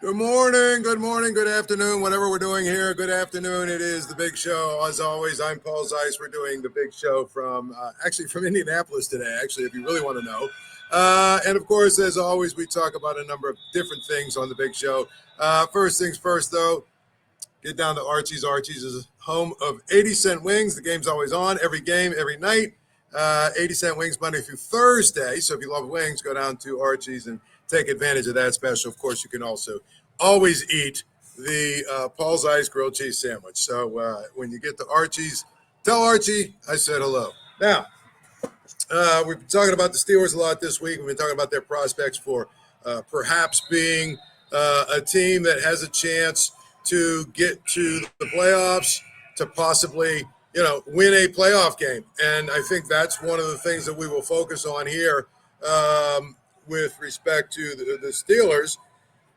Good morning, good afternoon, whatever we're doing here. Good afternoon. It is the Big Show. As always, I'm Paul Zeise. We're doing the Big Show from Indianapolis today, actually, if you really want to know. And of course, as always, we talk about a number of different things on the Big Show. First things first, though, get down to Archie's. Archie's is home of 80-cent wings. The game's always on, every game, every night. 80-cent wings Monday through Thursday. So if you love wings, go down to Archie's and take advantage of that special. Of course, you can also always eat the Paul Zeise grilled cheese sandwich. So when you get to Archie's, tell Archie I said hello. Now, we've been talking about the Steelers a lot this week. We've been talking about their prospects for perhaps being a team that has a chance to get to the playoffs, to possibly, win a playoff game. And I think that's one of the things that we will focus on here with respect to the Steelers.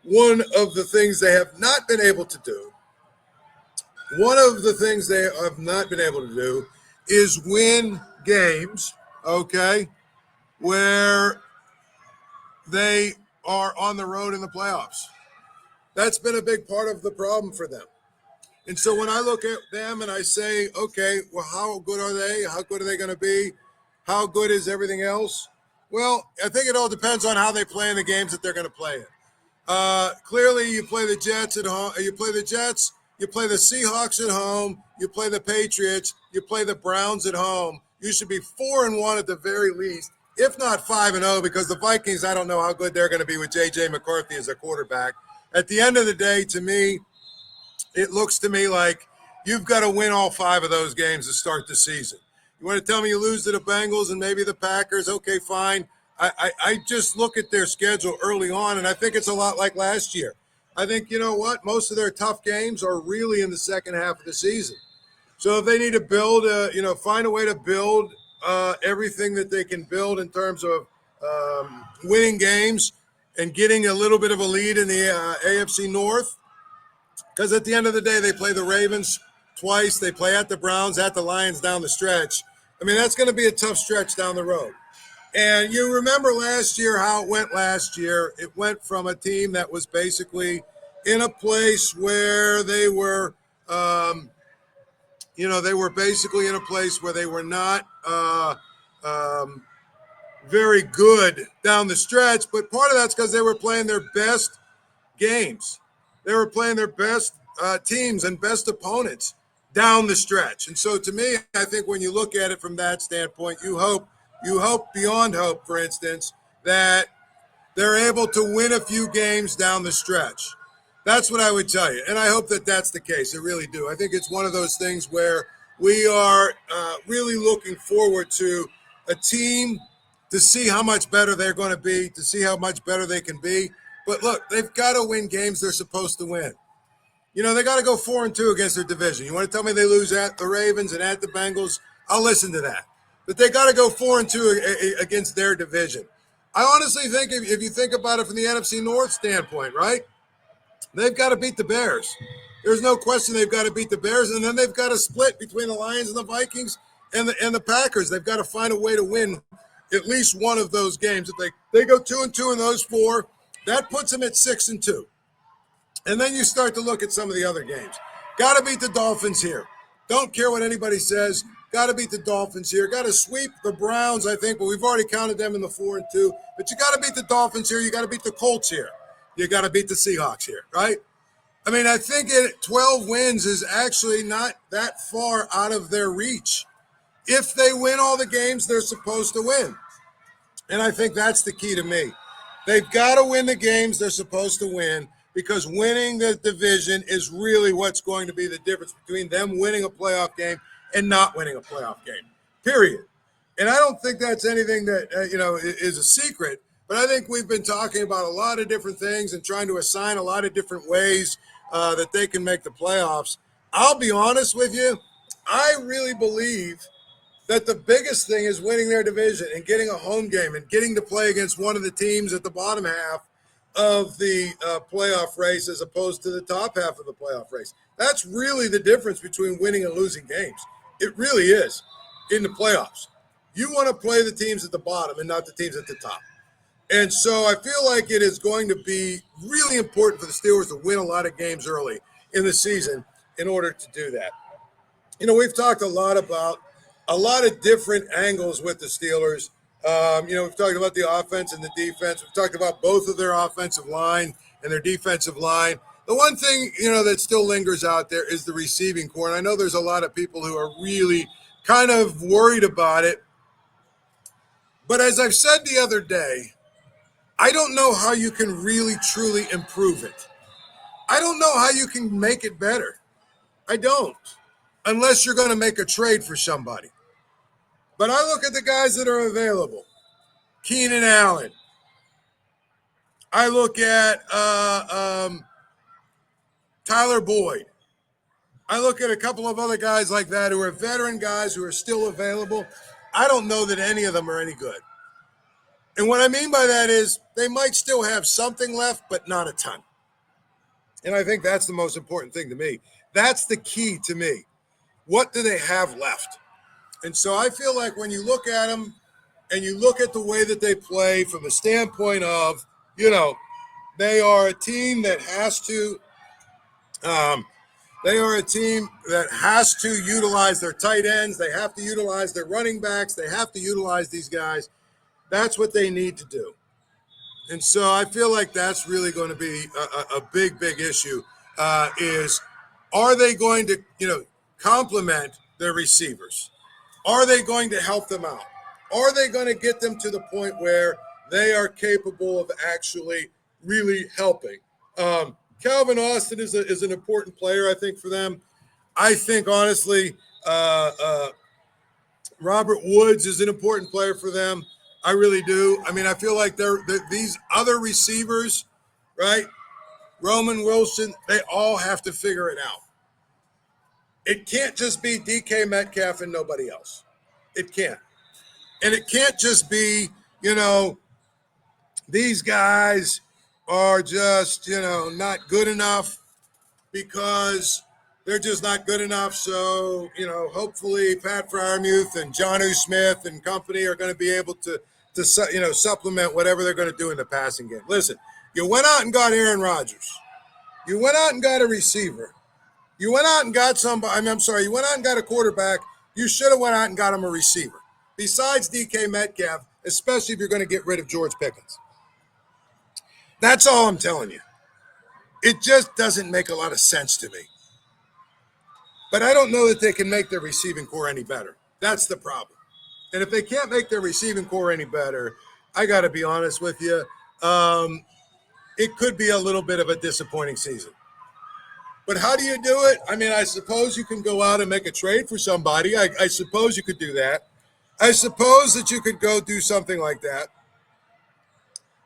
One of the things they have not been able to do is win games, okay, where they are on the road in the playoffs. That's been a big part of the problem for them. And so when I look at them and I say, okay, well, how good are they? How good are they going to be? How good is everything else? Well, I think it all depends on how they play in the games that they're going to play in. Clearly, you play the Jets at home. You play the Jets. You play the Seahawks at home. You play the Patriots. You play the Browns at home. You should be 4-1 at the very least, if not 5-0, because the Vikings, I don't know how good they're going to be with J.J. McCarthy as a quarterback. At the end of the day, to me, it looks to me like you've got to win all 5 of those games to start the season. You want to tell me you lose to the Bengals and maybe the Packers? Okay, fine. I just look at their schedule early on, and I think it's a lot like last year. I think, you know what, most of their tough games are really in the second half of the season. So if they need to build, find a way to build everything that they can build in terms of winning games and getting a little bit of a lead in the AFC North, because at the end of the day, they play the Ravens twice. They play at the Browns, at the Lions down the stretch. I mean, that's going to be a tough stretch down the road. And you remember last year how it went last year. It went from a team that was basically in a place where they were, they were basically in a place where they were not very good down the stretch. But part of that's because they were playing their best games. They were playing their best teams and best opponents down the stretch. And so to me, I think when you look at it from that standpoint, you hope beyond hope, for instance, that they're able to win a few games down the stretch. That's what I would tell you. And I hope that that's the case. I really do. I think it's one of those things where we are really looking forward to a team to see how much better they're going to be, to see how much better they can be. But look, they've got to win games they're supposed to win. They got to go 4-2 against their division. You want to tell me they lose at the Ravens and at the Bengals? I'll listen to that. But they got to go 4-2 against their division. I honestly think if you think about it from the NFC North standpoint, right? They've got to beat the Bears. There's no question they've got to beat the Bears, and then they've got to split between the Lions and the Vikings and the Packers. They've got to find a way to win at least one of those games. If they go 2-2 in those 4, that puts them at 6-2. And then you start to look at some of the other games. Got to beat the Dolphins here. Don't care what anybody says. Got to beat the Dolphins here. Got to sweep the Browns, I think, but we've already counted them in the 4-2. But you got to beat the Dolphins here. You got to beat the Colts here. You got to beat the Seahawks here, right? I mean, I think 12 wins is actually not that far out of their reach if they win all the games they're supposed to win. And I think that's the key to me. They've got to win the games they're supposed to win, because winning the division is really what's going to be the difference between them winning a playoff game and not winning a playoff game, period. And I don't think that's anything that, is a secret, but I think we've been talking about a lot of different things and trying to assign a lot of different ways that they can make the playoffs. I'll be honest with you. I really believe that the biggest thing is winning their division and getting a home game and getting to play against one of the teams at the bottom half of the playoff race as opposed to the top half of the playoff race. That's really the difference between winning and losing games. It really is in the playoffs. You want to play the teams at the bottom and not the teams at the top. And so I feel like it is going to be really important for the Steelers to win a lot of games early in the season in order to do that. We've talked a lot about a lot of different angles with the Steelers. We've talked about the offense and the defense. We've talked about both of their offensive line and their defensive line. The one thing, that still lingers out there is the receiving core. And I know there's a lot of people who are really kind of worried about it. But as I've said the other day, I don't know how you can really, truly improve it. I don't know how you can make it better. I don't. Unless you're going to make a trade for somebody. But I look at the guys that are available. Keenan Allen. I look at Tyler Boyd. I look at a couple of other guys like that who are veteran guys who are still available. I don't know that any of them are any good. And what I mean by that is they might still have something left, but not a ton. And I think that's the most important thing to me. That's the key to me. What do they have left? And so I feel like when you look at them and you look at the way that they play from the standpoint of, they are a team that has to utilize their tight ends. They have to utilize their running backs. They have to utilize these guys. That's what they need to do. And so I feel like that's really going to be a big, big issue is are they going to, complement their receivers? Are they going to help them out? Are they going to get them to the point where they are capable of actually really helping? Calvin Austin is an important player, I think, for them. I think, honestly, Robert Woods is an important player for them. I really do. I mean, I feel like they're these other receivers, right? Roman Wilson, they all have to figure it out. It can't just be DK Metcalf and nobody else. It can't. And it can't just be, these guys are just, not good enough because they're just not good enough. So, hopefully Pat Freiermuth and Jonnu Smith and company are going to be able to supplement whatever they're going to do in the passing game. Listen, you went out and got Aaron Rodgers. You went out and got a receiver. You went out and got you went out and got a quarterback. You should have went out and got him a receiver. Besides DK Metcalf, especially if you're going to get rid of George Pickens. That's all I'm telling you. It just doesn't make a lot of sense to me. But I don't know that they can make their receiving core any better. That's the problem. And if they can't make their receiving core any better, I got to be honest with you, it could be a little bit of a disappointing season. But how do you do it? I mean, I suppose you can go out and make a trade for somebody. I suppose you could do that. I suppose that you could go do something like that.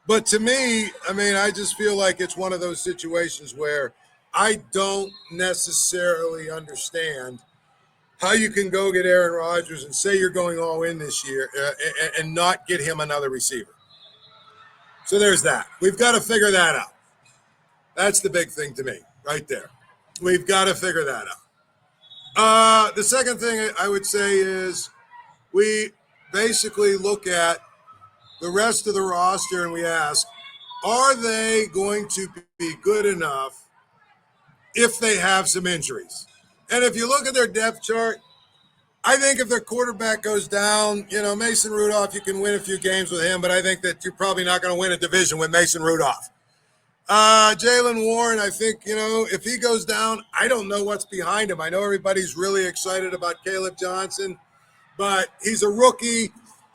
But to me, I mean, I just feel like it's one of those situations where I don't necessarily understand how you can go get Aaron Rodgers and say you're going all in this year and not get him another receiver. So there's that. We've got to figure that out. That's the big thing to me right there. We've got to figure that out. The second thing I would say is we basically look at the rest of the roster and we ask, are they going to be good enough if they have some injuries? And if you look at their depth chart, I think if their quarterback goes down, Mason Rudolph, you can win a few games with him, but I think that you're probably not going to win a division with Mason Rudolph. Jaylen Warren, I think, if he goes down, I don't know what's behind him. I know everybody's really excited about Caleb Johnson, but he's a rookie.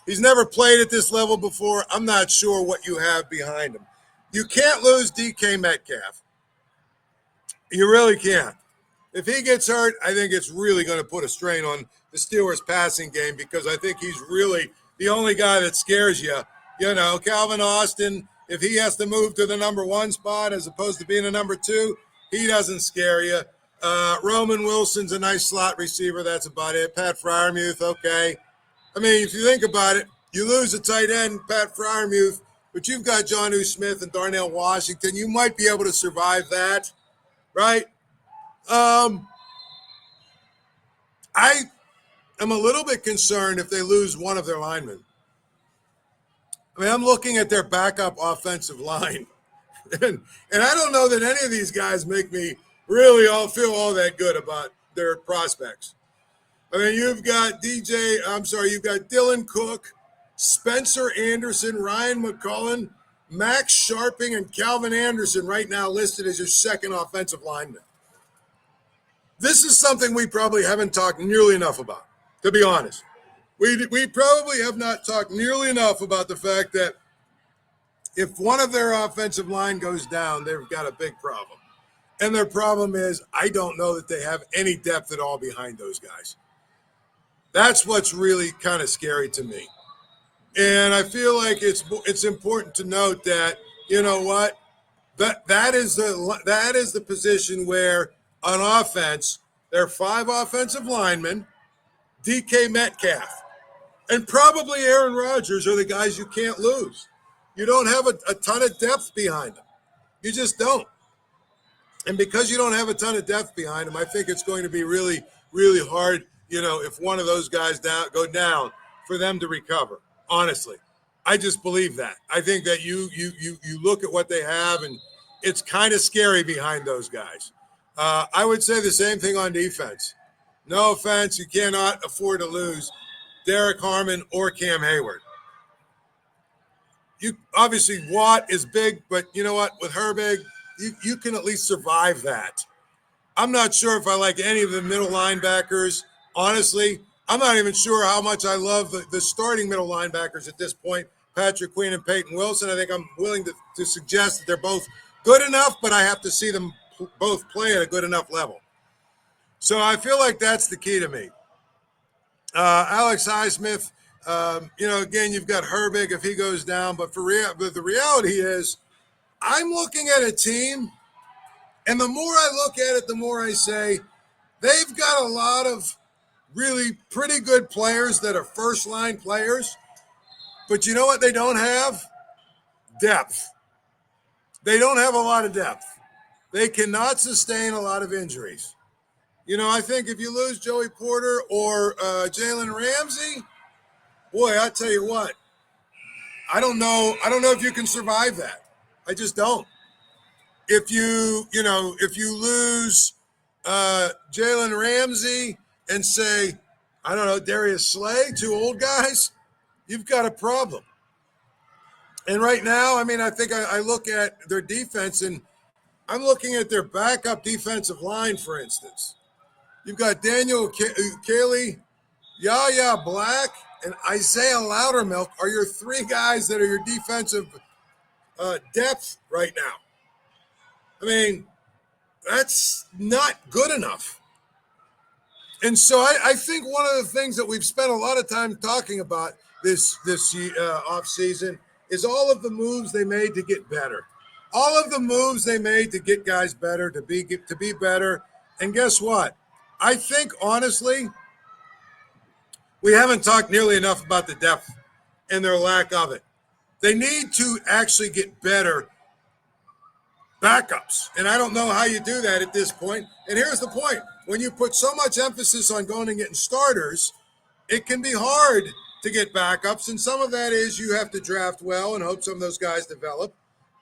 He's never played at this level before. I'm not sure what you have behind him. You can't lose DK Metcalf. You really can't. If he gets hurt, I think it's really going to put a strain on the Steelers' passing game because I think he's really the only guy that scares you. Calvin Austin, if he has to move to the number 1 spot as opposed to being a number 2, he doesn't scare you. Roman Wilson's a nice slot receiver. That's about it. Pat Freiermuth, okay. I mean, if you think about it, you lose a tight end, Pat Freiermuth, but you've got Jonnu Smith and Darnell Washington. You might be able to survive that, right? I am a little bit concerned if they lose one of their linemen. I mean, I'm looking at their backup offensive line, and I don't know that any of these guys make me really feel all that good about their prospects. I mean, you've got you've got Dylan Cook, Spencer Anderson, Ryan McCullen, Max Sharping, and Calvin Anderson right now listed as your second offensive lineman. This is something we probably haven't talked nearly enough about, to be honest. We probably have not talked nearly enough about the fact that if one of their offensive line goes down, they've got a big problem. And their problem is I don't know that they have any depth at all behind those guys. That's what's really kind of scary to me. And I feel like it's important to note that, you know what, that is the position where on offense, there are 5 offensive linemen, DK Metcalf, and probably Aaron Rodgers are the guys you can't lose. You don't have a ton of depth behind them. You just don't. And because you don't have a ton of depth behind them, I think it's going to be really, really hard, if one of those guys go down, for them to recover. Honestly, I just believe that. I think that you look at what they have, and it's kind of scary behind those guys. I would say the same thing on defense. No offense, you cannot afford to lose Derek Harmon or Cam Hayward. You obviously Watt is big, but you know what? With Herbig, you can at least survive that. I'm not sure if I like any of the middle linebackers. Honestly, I'm not even sure how much I love the starting middle linebackers at this point, Patrick Queen and Peyton Wilson. I think I'm willing to suggest that they're both good enough, but I have to see them both play at a good enough level. So I feel like that's the key to me. Alex Highsmith, again, you've got Herbig if he goes down, but the reality is I'm looking at a team, and the more I look at it, the more I say they've got a lot of really pretty good players that are first-line players, but you know what they don't have? Depth. They don't have a lot of depth. They cannot sustain a lot of injuries. I think if you lose Joey Porter or Jalen Ramsey, boy, I tell you what, I don't know if you can survive that. I just don't. If you lose Jalen Ramsey and say, I don't know, Darius Slay, 2 old guys, you've got a problem. And right now, I mean, I think I look at their defense, and I'm looking at their backup defensive line, for instance. You've got Daniel Kelly, Yahya Black, and Isaiah Loudermilk are your 3 guys that are your defensive depth right now. I mean, that's not good enough. And so I think one of the things that we've spent a lot of time talking about this offseason is all of the moves they made to get better. All of the moves they made to get guys better, to be better. And guess what? I think, honestly, we haven't talked nearly enough about the depth and their lack of it. They need to actually get better backups. And I don't know how you do that at this point. And here's the point. When you put so much emphasis on going and getting starters, it can be hard to get backups. And some of that is you have to draft well and hope some of those guys develop.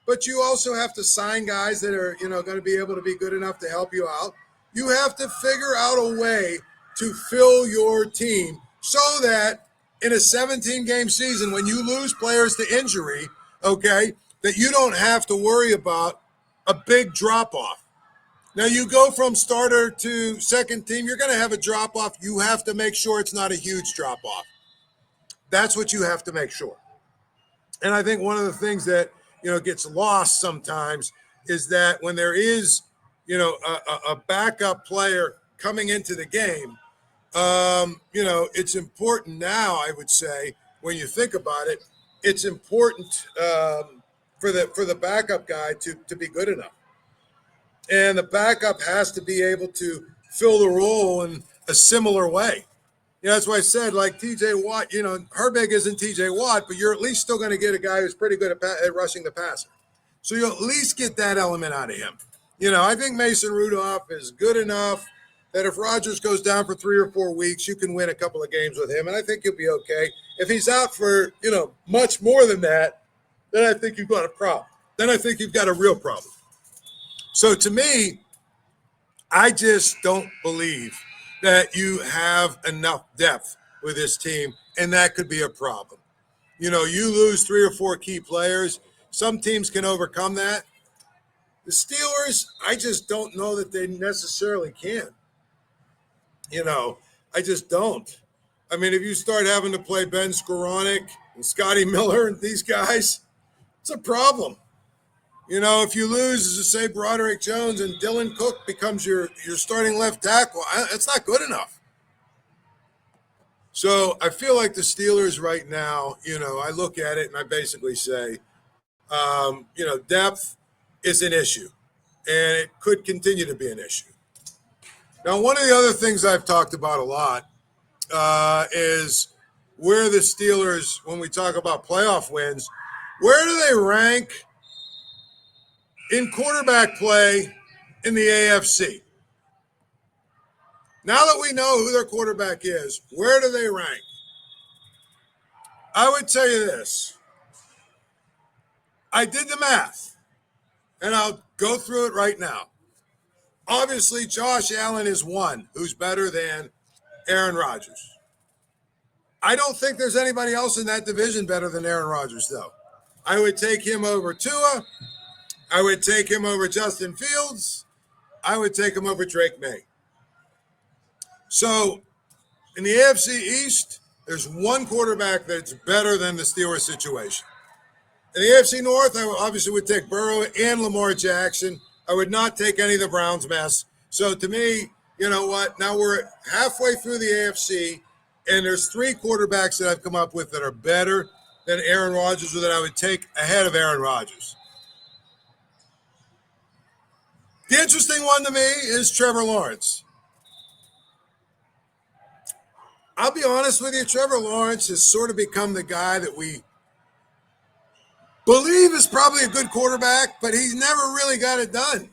But you also have to sign guys that are, going to be able to be good enough to help you out. You have to figure out a way to fill your team so that in a 17-game season, when you lose players to injury, okay, that you don't have to worry about a big drop-off. Now, you go from starter to second team, you're going to have a drop-off. You have to make sure it's not a huge drop-off. That's what you have to make sure. And I think one of the things that, gets lost sometimes is that when there is, a backup player coming into the game, it's important now, I would say, when you think about it, it's important for the backup guy to be good enough. And the backup has to be able to fill the role in a similar way. That's why I said, like T.J. Watt, Herbig isn't T.J. Watt, but you're at least still going to get a guy who's pretty good at rushing the passer. So you'll at least get that element out of him. I think Mason Rudolph is good enough. that if Rodgers goes down for 3 or 4 weeks, you can win a couple of games with him, and I think you'll be okay. If he's out for, much more than that, then I think you've got a problem. Then I think you've got a real problem. So to me, I just don't believe that you have enough depth with this team, and that could be a problem. You lose 3 or 4 key players. Some teams can overcome that. The Steelers, I just don't know that they necessarily can. I just don't. I mean, if you start having to play Ben Skoranek and Scotty Miller and these guys, it's a problem. If you lose, as I say, Broderick Jones and Dylan Cook becomes your starting left tackle, it's not good enough. So I feel like the Steelers right now, I look at it and I basically say, depth is an issue, and it could continue to be an issue. Now, one of the other things I've talked about a lot is where the Steelers, when we talk about playoff wins, where do they rank in quarterback play in the AFC? Now that we know who their quarterback is, where do they rank? I would tell you this. I did the math, and I'll go through it right now. Obviously, Josh Allen is one who's better than Aaron Rodgers. I don't think there's anybody else in that division better than Aaron Rodgers, though. I would take him over Tua. I would take him over Justin Fields. I would take him over Drake May. So, in the AFC East, there's one quarterback that's better than the Steelers situation. In the AFC North, I obviously would take Burrow and Lamar Jackson. I would not take any of the Browns mess. So to me, you know what? Now we're halfway through the AFC, and there's 3 quarterbacks that I've come up with that are better than Aaron Rodgers, or that I would take ahead of Aaron Rodgers. The interesting one to me is Trevor Lawrence. I'll be honest with you, Trevor Lawrence has sort of become the guy that we believe is probably a good quarterback, but he's never really got it done.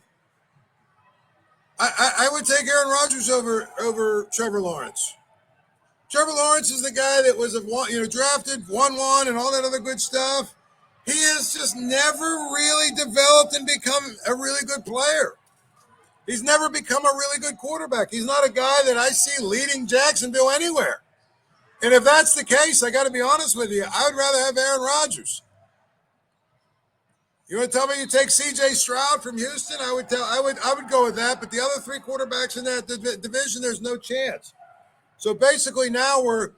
I would take Aaron Rodgers over Trevor Lawrence. Trevor Lawrence is the guy that was drafted, won, and all that other good stuff. He has just never really developed and become a really good player. He's never become a really good quarterback. He's not a guy that I see leading Jacksonville anywhere. And if that's the case, I got to be honest with you, I would rather have Aaron Rodgers. You want to tell me you take C.J. Stroud from Houston? I would go with that. But the other 3 quarterbacks in that division, there's no chance. So basically now we're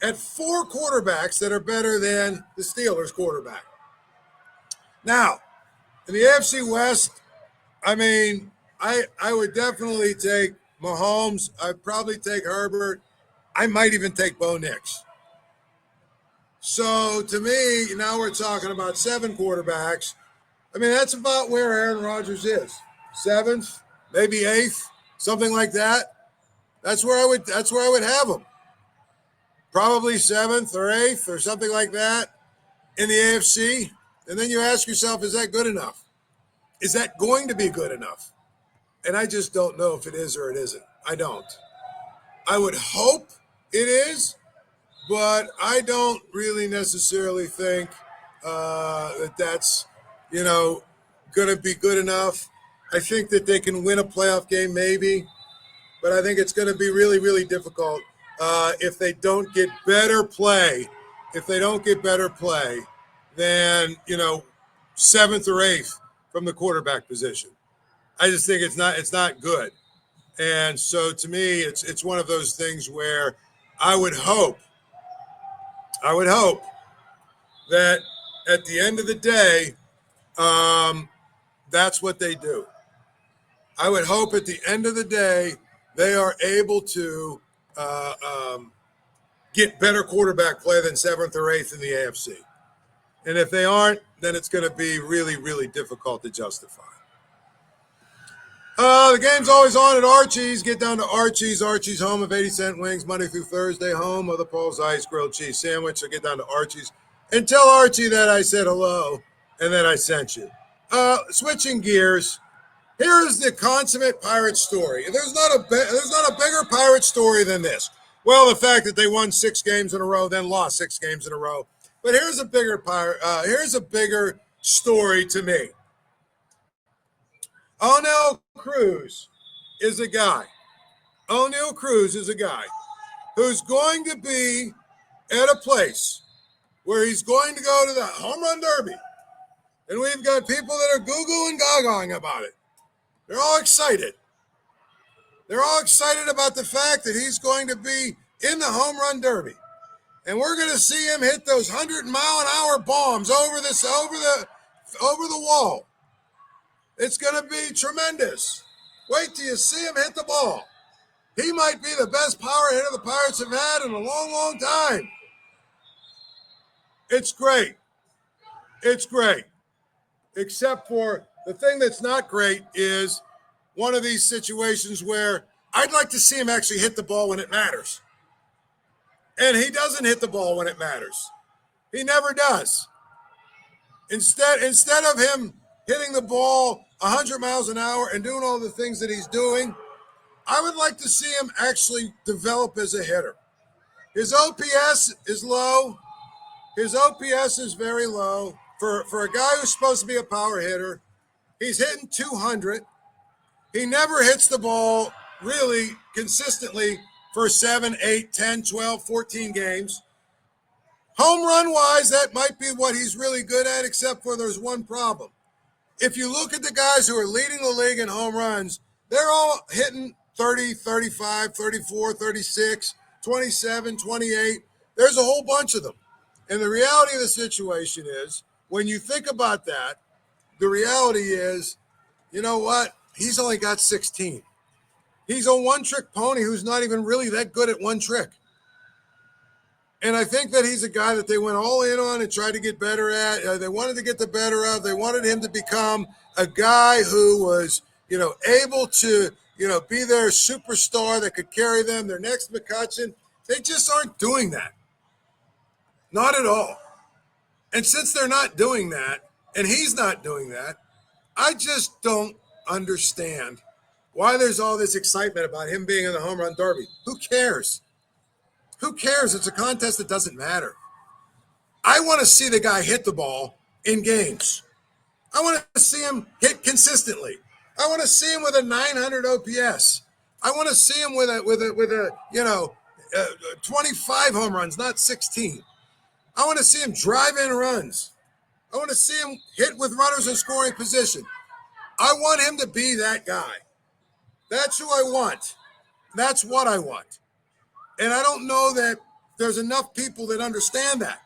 at 4 quarterbacks that are better than the Steelers quarterback. Now, in the AFC West, I mean, I would definitely take Mahomes. I'd probably take Herbert. I might even take Bo Nix. So to me, now we're talking about 7 quarterbacks. I mean, that's about where Aaron Rodgers is. 7th, maybe 8th, something like that. That's where I would have him. Probably 7th or 8th or something like that in the AFC. And then you ask yourself, is that good enough? Is that going to be good enough? And I just don't know if it is or it isn't. I don't. I would hope it is, but I don't really necessarily think that's going to be good enough. I think that they can win a playoff game maybe, but I think it's going to be really, really difficult if they don't get better play. If they don't get better play than 7th or 8th from the quarterback position. I just think it's not good. And so to me, it's one of those things where I would hope that at the end of the day, that's what they do. I would hope at the end of the day, they are able to get better quarterback play than 7th or 8th in the AFC. And if they aren't, then it's going to be really, really difficult to justify. The game's always on at Archie's. Get down to Archie's. Archie's, home of 80-cent wings, Monday through Thursday, home of the Paul Zeise grilled cheese sandwich. So get down to Archie's and tell Archie that I said hello and that I sent you. Switching gears, Here is the consummate pirate story. There's not a bigger pirate story than this. Well, the fact that they won 6 games in a row, then lost 6 games in a row. But here's a bigger story to me. Oneil Cruz is a guy. Oneil Cruz is a guy who's going to be at a place where he's going to go to the home run derby. And we've got people that are goo-goo and gagaing about it. They're all excited. They're all excited about the fact that he's going to be in the home run derby. And we're going to see him hit those 100-mile-an-hour bombs over the wall. It's going to be tremendous. Wait till you see him hit the ball. He might be the best power hitter the Pirates have had in a long, long time. It's great. It's great. Except for the thing that's not great is one of these situations where I'd like to see him actually hit the ball when it matters. And he doesn't hit the ball when it matters. He never does. Instead of him hitting the ball 100 miles an hour and doing all the things that he's doing, I would like to see him actually develop as a hitter. His OPS is low. His OPS is very low. For a guy who's supposed to be a power hitter, he's hitting 200. He never hits the ball really consistently for 7, 8, 10, 12, 14 games. Home run-wise, that might be what he's really good at, except for there's one problem. If you look at the guys who are leading the league in home runs, they're all hitting 30, 35, 34, 36, 27, 28. There's a whole bunch of them. And the reality of the situation is, when you think about that, the reality is, you know what? He's only got 16. He's a one-trick pony who's not even really that good at one trick. And I think that he's a guy that they went all in on and tried to get better at. They wanted to get the better of. They wanted him to become a guy who was, able to, be their superstar that could carry them, their next McCutcheon. They just aren't doing that. Not at all. And since they're not doing that, and he's not doing that, I just don't understand why there's all this excitement about him being in the home run derby. Who cares? Who cares? It's a contest that doesn't matter. I want to see the guy hit the ball in games. I want to see him hit consistently. I want to see him with a 900 OPS. I want to see him with a 25 home runs, not 16. I want to see him drive in runs. I want to see him hit with runners in scoring position. I want him to be that guy. That's who I want. That's what I want. And I don't know that there's enough people that understand that.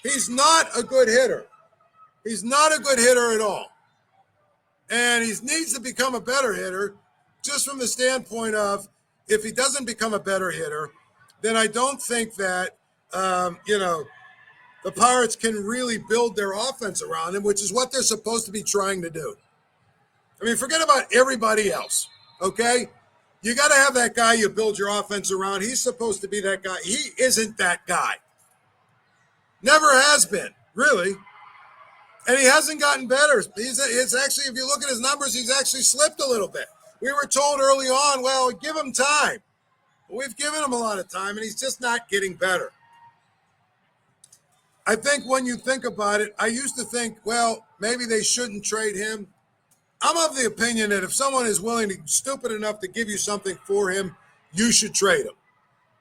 He's not a good hitter. He's not a good hitter at all. And he needs to become a better hitter just from the standpoint of if he doesn't become a better hitter, then I don't think that, the Pirates can really build their offense around him, which is what they're supposed to be trying to do. I mean, forget about everybody else, okay? You got to have that guy you build your offense around. He's supposed to be that guy. He isn't that guy. Never has been, really. And he hasn't gotten better. It's actually, if you look at his numbers, he's actually slipped a little bit. We were told early on, well, give him time. We've given him a lot of time, and he's just not getting better. I think when you think about it, I used to think, well, maybe they shouldn't trade him. I'm of the opinion that if someone is willing to, stupid enough to give you something for him, you should trade him.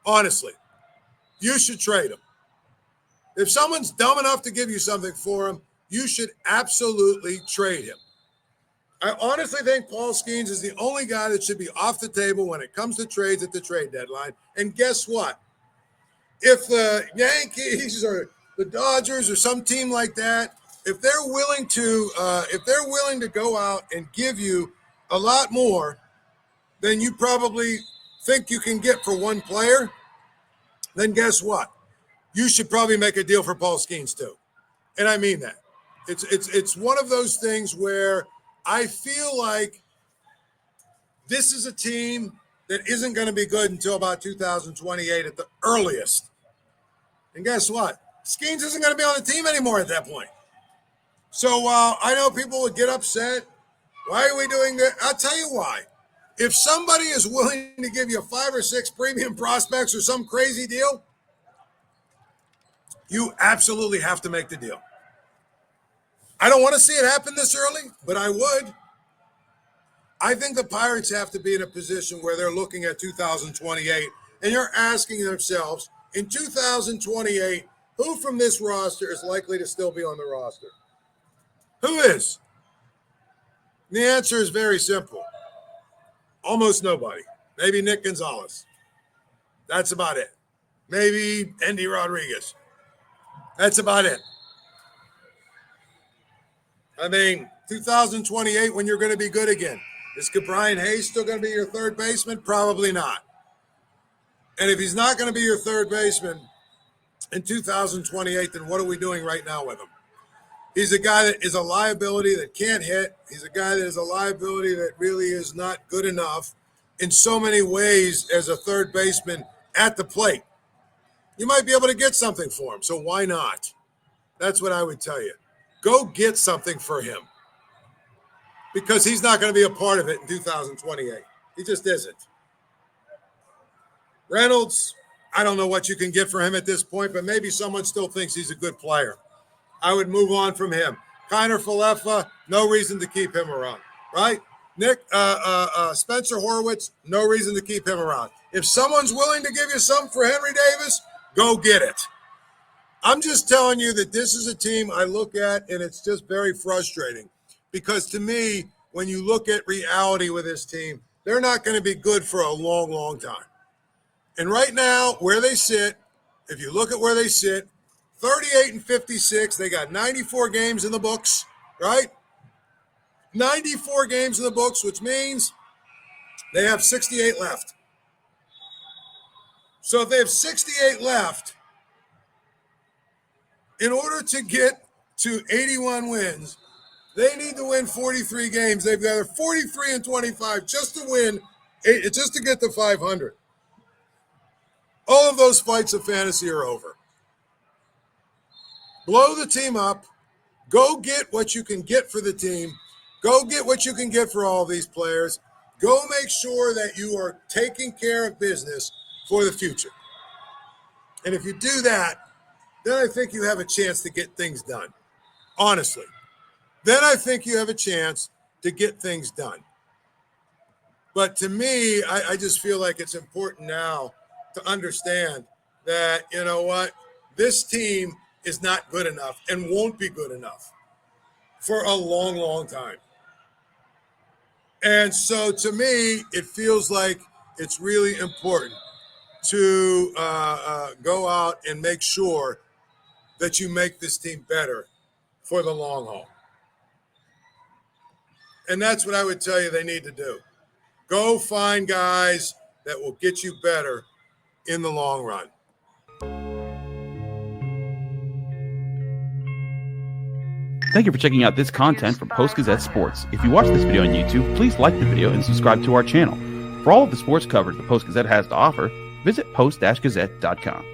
Honestly, you should trade him. If someone's dumb enough to give you something for him, you should absolutely trade him. I honestly think Paul Skenes is the only guy that should be off the table when it comes to trades at the trade deadline. And guess what? If the Yankees or the Dodgers or some team like that, if they're willing to go out and give you a lot more than you probably think you can get for one player, then guess what? You should probably make a deal for Paul Skenes too. And I mean that. It's one of those things where I feel like this is a team that isn't going to be good until about 2028 at the earliest. And guess what? Skenes isn't going to be on the team anymore at that point. So I know people would get upset. Why are we doing that? I'll tell you why. If somebody is willing to give you 5 or 6 premium prospects or some crazy deal, you absolutely have to make the deal. I don't want to see it happen this early, but I would. I think the Pirates have to be in a position where they're looking at 2028 and you're asking themselves, in 2028, who from this roster is likely to still be on the roster? Who is? The answer is very simple. Almost nobody. Maybe Nick Gonzalez. That's about it. Maybe Andy Rodriguez. That's about it. I mean, 2028, when you're going to be good again. Is Brian Hayes still going to be your third baseman? Probably not. And if he's not going to be your third baseman in 2028, then what are we doing right now with him? He's a guy that is a liability that can't hit. He's a guy that is a liability that really is not good enough in so many ways as a third baseman at the plate. You might be able to get something for him, so why not? That's what I would tell you. Go get something for him because he's not going to be a part of it in 2028. He just isn't. Reynolds, I don't know what you can get for him at this point, but maybe someone still thinks he's a good player. I would move on from him. Kiner Falefa, no reason to keep him around, right? Spencer Horwitz, no reason to keep him around. If someone's willing to give you something for Henry Davis, go get it. I'm just telling you that this is a team I look at, and it's just very frustrating because to me, when you look at reality with this team, they're not going to be good for a long, long time. And right now, where they sit, if you look at where they sit, 38-56, they got 94 games in the books, right? 94 games in the books, which means they have 68 left. So if they have 68 left, in order to get to 81 wins, they need to win 43 games. They've got 43-25 just to win, just to get to 500. All of those fights of fantasy are over. Blow the team up. Go get what you can get for the team. Go get what you can get for all these players. Go make sure that you are taking care of business for the future. And if you do that, then I think you have a chance to get things done. Honestly. Then I think you have a chance to get things done. But to me, I just feel like it's important now to understand that, you know what, this team is not good enough and won't be good enough for a long, long time. And so to me, it feels like it's really important to go out and make sure that you make this team better for the long haul. And that's what I would tell you they need to do. Go find guys that will get you better in the long run. Thank you for checking out this content from Post-Gazette Sports. If you watch this video on YouTube, please like the video and subscribe to our channel. For all of the sports coverage the Post-Gazette has to offer, visit post-gazette.com.